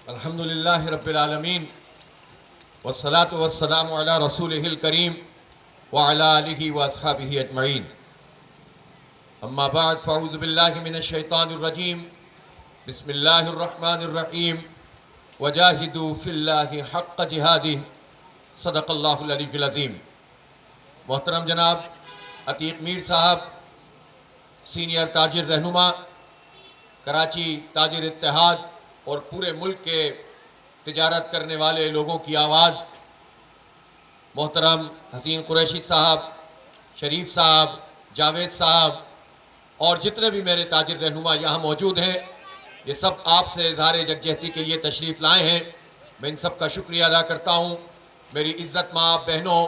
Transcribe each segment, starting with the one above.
الحمدللہ رب العالمین والصلاة والسلام علی رسولہ الکریم وعلی آلہ واصحابہ اجمعین اما بعد فاعوذ باللہ من الشیطان الرجیم بسم اللہ الرحمن الرحیم وجاہدوا فی اللہ حق جہادہ صدق اللہ العلی العظیم۔ محترم جناب عتیق میر صاحب، سینئر تاجر رہنما، کراچی تاجر اتحاد اور پورے ملک کے تجارت کرنے والے لوگوں کی آواز، محترم حسین قریشی صاحب، شریف صاحب، جاوید صاحب اور جتنے بھی میرے تاجر رہنما یہاں موجود ہیں، یہ سب آپ سے اظہار یکجہتی کے لیے تشریف لائے ہیں۔ میں ان سب کا شکریہ ادا کرتا ہوں۔ میری عزت ماں بہنوں،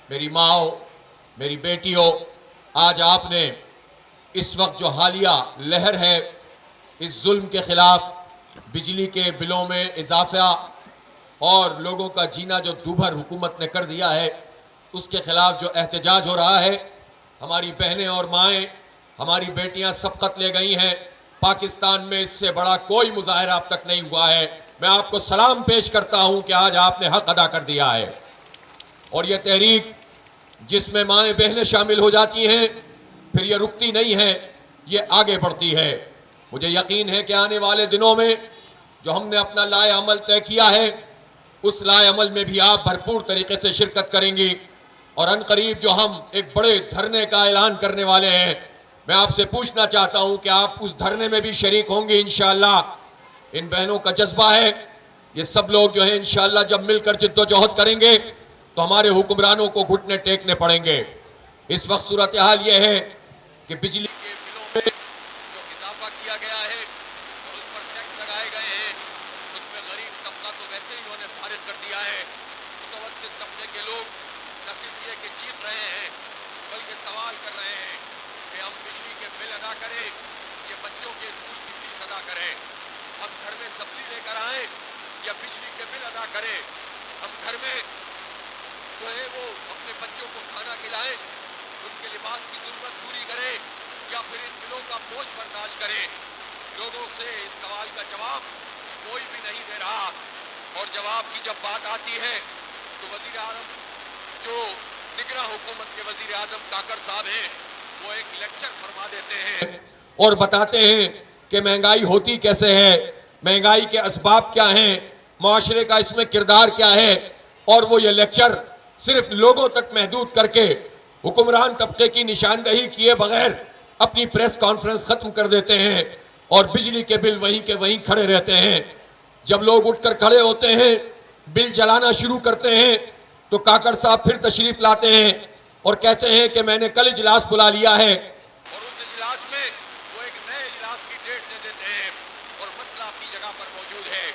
میری ماؤں، میری بیٹیوں، آج آپ نے اس وقت جو حالیہ لہر ہے اس ظلم کے خلاف، بجلی کے بلوں میں اضافہ اور لوگوں کا جینا جو دوبھر حکومت نے کر دیا ہے، اس کے خلاف جو احتجاج ہو رہا ہے، ہماری بہنیں اور مائیں، ہماری بیٹیاں سبقت لے گئی ہیں۔ پاکستان میں اس سے بڑا کوئی مظاہرہ اب تک نہیں ہوا ہے۔ میں آپ کو سلام پیش کرتا ہوں کہ آج آپ نے حق ادا کر دیا ہے، اور یہ تحریک جس میں مائیں بہنیں شامل ہو جاتی ہیں پھر یہ رکتی نہیں ہے، یہ آگے بڑھتی ہے۔ مجھے یقین ہے کہ آنے والے دنوں میں جو ہم نے اپنا لائحہ عمل طے کیا ہے، اس لائحہ عمل میں بھی آپ بھرپور طریقے سے شرکت کریں گی، اور عنقریب جو ہم ایک بڑے دھرنے کا اعلان کرنے والے ہیں، میں آپ سے پوچھنا چاہتا ہوں کہ آپ اس دھرنے میں بھی شریک ہوں گے انشاءاللہ۔ ان بہنوں کا جذبہ ہے، یہ سب لوگ جو ہیں انشاءاللہ جب مل کر جد و جہد کریں گے تو ہمارے حکمرانوں کو گھٹنے ٹیکنے پڑیں گے۔ اس وقت صورتحال یہ ہے کہ بجلی کے بلوں میں جو اضافہ کیا گیا ہے اور اس پر ٹیکس لگائے گئے ہیں، اس میں غریب طبقہ تو ویسے ہی انہوں نے فارغ کر دیا ہے۔ متوسط طبقے کے لوگ نہ صرف یہ کہ چیخ رہے ہیں بلکہ سوال کر رہے ہیں کہ ہم بجلی کے بل ادا کریں، یہ بچوں کے اسکول کی فیس ادا کریں، ہم گھر میں سبزی لے کر آئیں یا بجلی کے بل ادا کریں، ہم گھر میں جو ہے وہ اپنے بچوں کو کھانا کھلائیں، ان کے لباس کی ضرورت پوری کریں، یا پھر ان بلوں کا بوجھ برداشت کریں۔ لوگوں سے اس سوال کا جواب کوئی بھی نہیں دے رہا، اور جواب کی جب بات آتی ہے تو وزیر اعظم جو نگراں حکومت کے وزیر اعظم کاکڑ صاحب ہیں، وہ ایک لیکچر فرما دیتے ہیں اور بتاتے ہیں کہ مہنگائی ہوتی کیسے ہے، مہنگائی کے اسباب کیا ہیں، معاشرے کا اس میں کردار کیا ہے، اور وہ یہ لیکچر صرف لوگوں تک محدود کر کے حکمران طبقے کی نشاندہی کیے بغیر اپنی پریس کانفرنس ختم کر دیتے ہیں، اور بجلی کے بل وہیں کے وہیں کھڑے رہتے ہیں۔ جب لوگ اٹھ کر کھڑے ہوتے ہیں، بل جلانا شروع کرتے ہیں، تو کاکڑ صاحب پھر تشریف لاتے ہیں اور کہتے ہیں کہ میں نے کل اجلاس بلا لیا ہے، اور اس اجلاس میں وہ ایک نئے اجلاس کی ڈیٹ دے دیتے ہیں اور مسئلہ اپنی جگہ پر موجود ہے۔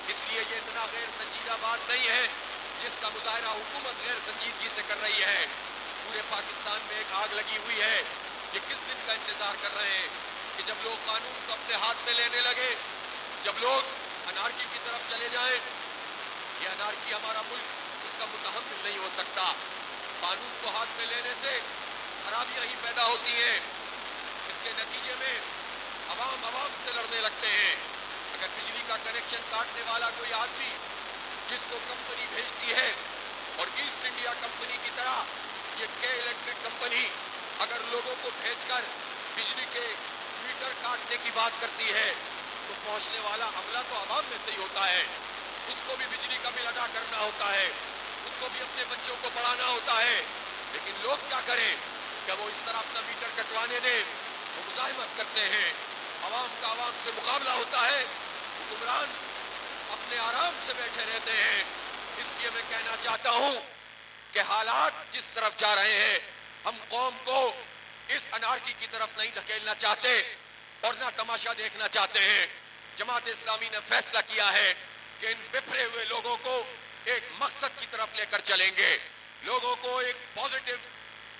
اس لیے یہ اتنا غیر سنجیدہ بات نہیں ہے جس کا مظاہرہ حکومت غیر سنجیدگی سے کر رہی ہے۔ پورے پاکستان میں ایک آگ لگی ہوئی ہے، یہ کس دن کا انتظار کر رہے ہیں کہ جب لوگ قانون کو اپنے ہاتھ میں لینے لگے، جب لوگ انارکی کی طرف چلے جائیں۔ یہ انارکی ہمارا ملک اس کا متحمل نہیں ہو سکتا۔ قانون کو ہاتھ میں لینے سے خرابیاں ہی پیدا ہوتی ہیں، اس کے نتیجے میں عوام سے لڑنے لگتے ہیں۔ اگر بجلی کا کنیکشن کاٹنے والا کوئی آدمی جس کو کمپنی بھیجتی ہے، اور ایسٹ انڈیا کمپنی کی طرح یہ کے الیکٹرک کمپنی اگر لوگوں کو بھیج کر بجلی کے میٹر کاٹنے کی بات کرتی ہے تو پہنچنے والا عملہ تو عوام میں سے ہی ہوتا ہے، اس کو بھی بجلی کا بل ادا کرنا ہوتا ہے، اس کو بھی اپنے بچوں کو پڑھانا ہوتا ہے۔ لیکن لوگ کیا کریں کہ وہ اس طرح اپنا میٹر کٹوانے دیں، وہ مزاحمت کرتے ہیں، عوام کا عوام سے مقابلہ ہوتا ہے، حکمران اپنے آرام سے بیٹھے رہتے ہیں۔ اس لیے میں کہنا چاہتا ہوں کہ حالات جس طرف جا رہے ہیں، ہم قوم کو اس انارکی کی طرف نہیں دھکیلنا چاہتے اور نہ تماشا دیکھنا چاہتے ہیں۔ جماعت اسلامی نے فیصلہ کیا ہے کہ ان بپھرے ہوئے لوگوں کو ایک مقصد کی طرف لے کر چلیں گے، لوگوں کو ایک پازیٹیو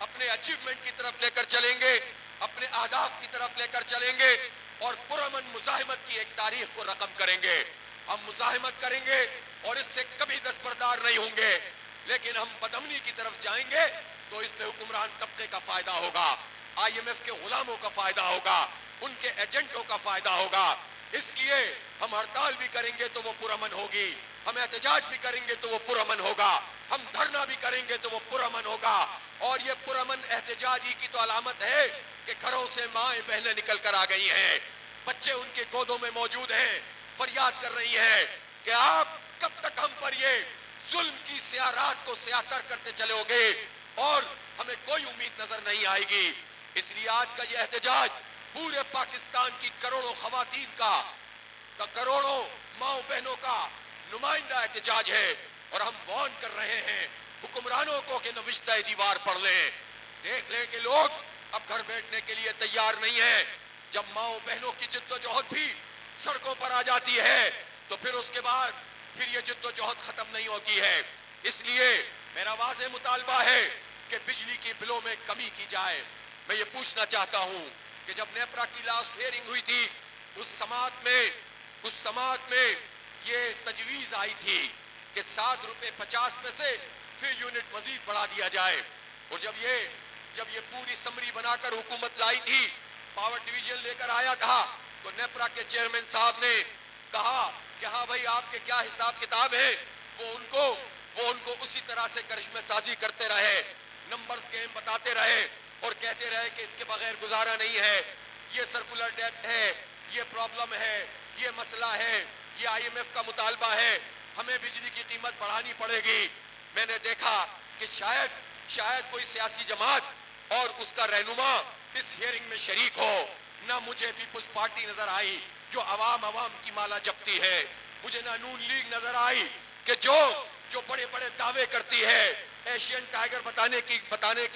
اپنے اچیومنٹ کی طرف لے کر چلیں گے، اپنے اہداف کی طرف لے کر چلیں گے، اور پرامن مزاحمت کی ایک تاریخ کو رقم کریں گے۔ ہم مزاحمت کریں گے اور اس سے کبھی دستبردار نہیں ہوں گے، لیکن ہم بدامنی کی طرف جائیں گے تو اس میں حکمران طبقے کا فائدہ ہوگا، آئی ایم ایف کے غلاموں کا فائدہ ہوگا، ان کے ایجنٹوں کا فائدہ ہوگا۔ اس لیے ہم ہڑتال بھی کریں گے تو وہ پرامن ہوگی، ہم احتجاج بھی کریں گے تو وہ پرامن ہوگا، ہم دھرنا بھی کریں گے تو وہ پرامن ہوگا۔ اور یہ پرامن احتجاج ہی کی تو علامت ہے کہ گھروں سے مائیں بہنیں نکل کر آ گئی ہیں، بچے ان کے گودوں میں موجود ہیں، فریاد کر رہی ہیں کہ آپ کب تک ہم پر یہ ظلم کی سیاہ رات کو سیاہ تر کرتے چلے ہوگے، اور ہمیں کوئی امید نظر نہیں آئے گی۔ اس لیے آج کا یہ احتجاج پورے پاکستان کی کروڑوں خواتین کا کروڑوں ماؤں بہنوں کا نمائندہ احتجاج ہے، اور ہم وارن کر رہے ہیں حکمرانوں کو کہ نوشتہ دیوار پڑھ لیں، دیکھ لیں کہ لوگ اب گھر بیٹھنے کے لیے تیار نہیں ہیں۔ جب ماؤں بہنوں کی جد و جہد بھی سڑکوں پر آ جاتی ہے تو پھر اس کے بعد پھر یہ جد و جہد ختم نہیں ہوتی ہے۔ اس لیے میرا واضح مطالبہ ہے کہ بجلی کی بلوں میں کمی کی جائے۔ میں یہ پوچھنا چاہتا ہوں کہ جب نیپرا کی لاسٹ ہیئرنگ ہوئی تھی اس سماعت میں یہ تجویز آئی تھی کہ 7.50 روپے فی یونٹ مزید بڑھا دیا جائے، اور جب یہ پوری سمری بنا کر حکومت لائی تھی، پاور ڈویژن لے کر آیا تھا، تو نیپرا کے چیئرمین صاحب نے کہا کہ ہاں بھائی آپ کے کیا حساب کتاب ہے، وہ ان کو اسی طرح سے کرشمہ سازی کرتے رہے، نمبرز گیم بتاتے رہے اور کہتے رہے کہ اس کے بغیر گزارا نہیں ہے، یہ سرکولر ڈیتھ ہے، یہ پرابلم ہے، یہ مسئلہ ہے، یہ آئی ایم ایف کا مطالبہ ہے، ہمیں بجلی کی قیمت بڑھانی پڑے گی۔ میں نے دیکھا کہ شاید کوئی سیاسی جماعت اور اس کا رہنما اس ہیئرنگ میں شریک ہو، نہ مجھے پیپلز پارٹی نظر آئی جو عوام کی مالا جپتی ہے، مجھے نہ نون لیگ نظر آئی کہ جو بڑے بڑے دعوے کرتی ہے، ایشین ٹائیگر بتانے کی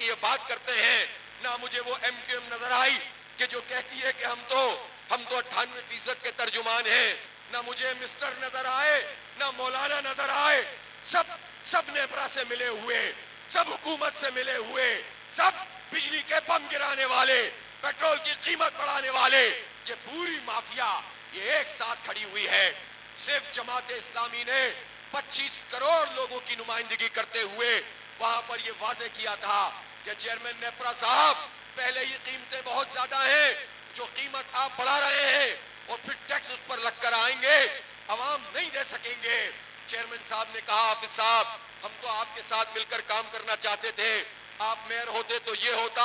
یہ بات کرتے ہیں، نہ مجھے وہ ایم کیو ایم نظر آئی کہ جو کہتی ہے کہ ہم تو 98% کے ترجمان ہیں، نہ مجھے مسٹر نظر آئے، نہ مولانا نظر آئے، سب نیپرا سے ملے ہوئے، سب حکومت سے ملے ہوئے، سب بجلی کے بم گرانے والے، پیٹرول کی قیمت بڑھانے والے، یہ پوری مافیا یہ ایک ساتھ کھڑی ہوئی ہے۔ صرف جماعت اسلامی نے 25 کروڑ لوگوں کی نمائندگی کرتے ہوئے وہاں پر یہ واضح کیا تھا کہ چیئرمین نیپرا صاحب پہلے ہی قیمتیں بہت زیادہ ہیں، جو قیمت آپ بڑھا رہے ہیں اور پھر ٹیکس اس پر لگ کر آئیں گے، عوام نہیں دے سکیں گے۔ چیئرمین صاحب نے کہا حافظ صاحب ہم تو آپ کے ساتھ مل کر کام کرنا چاہتے تھے، آپ میئر ہوتے تو یہ ہوتا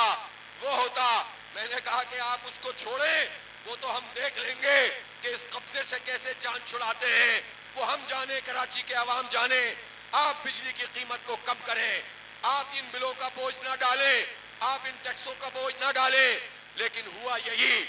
وہ ہوتا۔ میں نے کہا کہ آپ اس کو چھوڑیں، وہ تو ہم دیکھ لیں گے کہ اس قبضے سے کیسے جان چھڑاتے ہیں، وہ ہم جانے، کراچی کے عوام جانے۔ آپ بجلی کی قیمت کو کم کریں، آپ ان بلوں کا بوجھ نہ ڈالیں، آپ ان ٹیکسوں کا بوجھ نہ ڈالیں۔ لیکن ہوا یہی،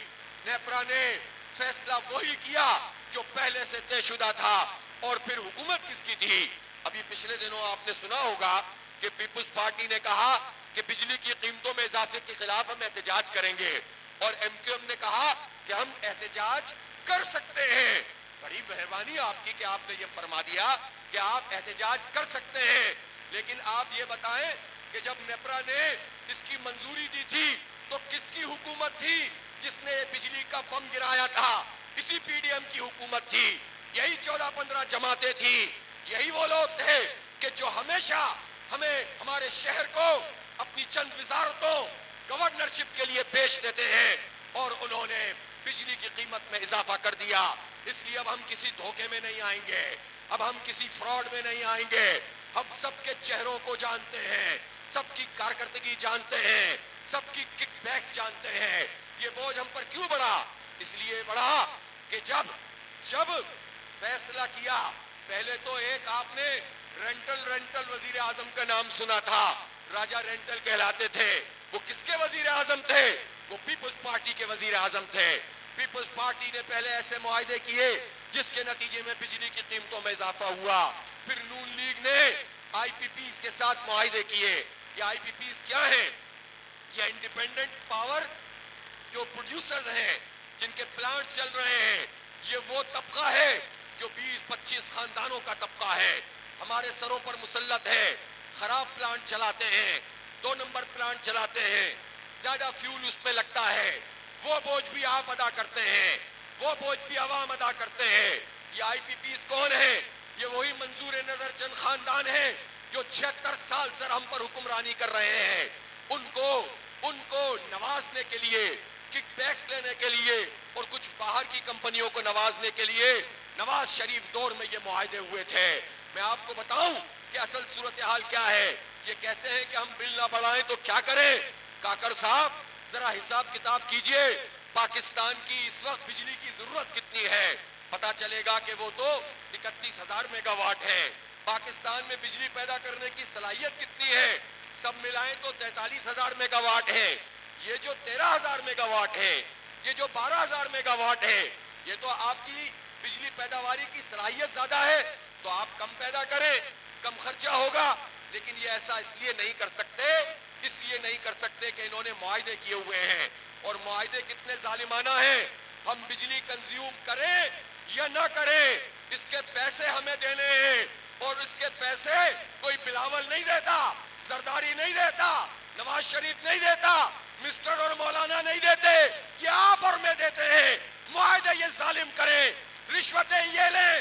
نیپرا نے فیصلہ وہی کیا جو پہلے سے طے شدہ تھا، اور پھر حکومت کس کی تھی؟ ابھی پچھلے دنوں آپ نے سنا ہوگا کہ پیپلز پارٹی نے کہا کہ بجلی کی قیمتوں میں اضافے کے خلاف ہم احتجاج کریں گے، اور ایم کیو ایم نے کہا کہ ہم احتجاج کر سکتے ہیں۔ بڑی مہربانی آپ کی کہ آپ نے یہ فرما دیا کہ آپ احتجاج کر سکتے ہیں، لیکن آپ یہ بتائیں کہ جب نیپرا نے اس کی منظوری دی تھی تو کس کی حکومت تھی جس نے بجلی کا بم گرایا تھا؟ اسی پی ڈی ایم کی حکومت تھی، یہی 14-15 جماعتیں تھی، یہی وہ لوگ تھے کہ جو ہمیشہ ہمارے شہر کو اپنی چند وزارتوں گورنرشپ کے لیے پیش دیتے ہیں، اور انہوں نے بجلی کی قیمت میں اضافہ کر دیا۔ اس لیے اب ہم کسی دھوکے میں نہیں آئیں گے، اب ہم کسی فراڈ میں نہیں آئیں گے، ہم سب کے چہروں کو جانتے ہیں، سب کی کارکردگی جانتے ہیں، سب کی کک بیکس جانتے ہیں۔ یہ بوجھ ہم پر کیوں بڑھا؟ اس لیے بڑھا کہ جب فیصلہ کیا، پہلے تو ایک آپ نے رینٹل وزیر اعظم کا نام سنا تھا، راجہ رینٹل کہلاتے تھے، وہ کس کے وزیر اعظم تھے؟ وہ پیپلز پارٹی کے وزیر اعظم تھے۔ پیپلز پارٹی نے پہلے ایسے معاہدے کیے جس کے نتیجے میں بجلی کی قیمتوں میں اضافہ ہوا، پھر نون لیگ نے آئی پی پیز کے ساتھ معاہدے کیے۔ یہ آئی پی پیز کیا ہیں؟ یہ انڈیپینڈنٹ پاور جو پروڈیوسرز ہیں، جن کے پلانٹ چل رہے ہیں، یہ وہ طبقہ ہے جو 20-25 خاندانوں کا طبقہ ہے، ہمارے سروں پر مسلط ہے، خراب پلانٹ چلاتے ہیں، 2 نمبر پلانٹ چلاتے ہیں، زیادہ فیول اس میں لگتا ہے، وہ بوجھ بھی آپ ادا کرتے ہیں، وہ بوجھ بھی عوام ادا کرتے ہیں۔ یہ آئی پی پیز کون ہے؟ یہ وہی منظور نظر چند خاندان ہیں جو 76 سال سے ہم پر حکمرانی کر رہے ہیں۔ ان کو نوازنے کے لیے، کک بیکس لینے کے لیے اور کچھ باہر کی کمپنیوں کو نوازنے کے لیے نواز شریف دور میں یہ معاہدے ہوئے تھے. میں آپ کو بتاؤں کہ اصل صورتحال کیا ہے. یہ کہتے ہیں کہ ہم بل نہ بڑھائیں تو کیا کریں. کاکڑ صاحب ذرا حساب کتاب کیجئے, پاکستان کی اس وقت بجلی کی ضرورت کتنی ہے. پتا چلے گا کہ وہ تو 31,000 میگا واٹ ہے. پاکستان میں بجلی پیدا کرنے کی صلاحیت کتنی ہے, سب ملائیں تو 43,000 میگا واٹ ہے. یہ جو 13,000 میگا واٹ ہے, یہ جو 12,000 میگا واٹ ہے, یہ تو آپ کی بجلی پیداواری کی صلاحیت زیادہ ہے. تو آپ کم پیدا کریں, کم خرچہ ہوگا. لیکن یہ ایسا اس لیے نہیں کر سکتے کہ انہوں نے معاہدے کیے ہوئے ہیں. اور معاہدے کتنے ظالمانہ ہیں. ہم بجلی کنزیوم کریں یا نہ کریں, اس کے پیسے ہمیں دینے ہیں. اور اس کے پیسے کوئی بلاول نہیں دیتا, زرداری نہیں دیتا, نواز شریف نہیں دیتا, مسٹر اور مولانا نہیں دیتے, یہ آپ اور میں دیتے ہیں. معاہدے یہ ظالم کریں, رشوتیں یہ لیں,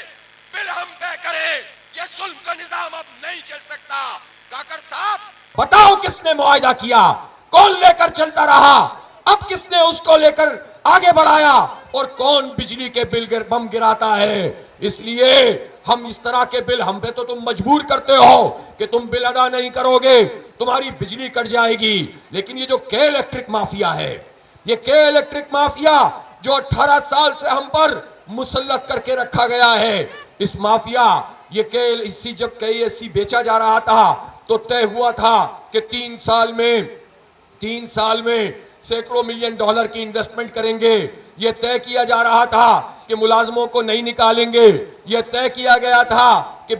بل ہم پے کریں. یہ ظلم کا نظام اب نہیں چل سکتا. کاکڑ صاحب بتاؤ کس نے معاہدہ کیا, کون لے کر چلتا رہا, اب کس نے اس کو لے کر آگے بڑھایا, اور کون بجلی کے بل بم گراتا ہے. اس لیے ہم اس طرح کے بل, ہم پہ تو تم مجبور کرتے ہو کہ تم بل ادا نہیں کرو گے, تمہاری بجلی کٹ جائے گی. لیکن یہ جو کے الیکٹرک مافیا ہے, یہ کے الیکٹرک مافیا جو 18 سال سے ہم پر مسلط کر کے رکھا گیا ہے, اس مافیا یہ جب KESC بیچا جا رہا تھا تو طے ہوا تھا کہ 3 سال میں سینکڑوں ملین ڈالر کی انویسٹمنٹ کریں گے. یہ طے کیا جا رہا تھا کہ ملازموں کو نہیں نکالیں گے. یہ طے کیا گیا تھا کہ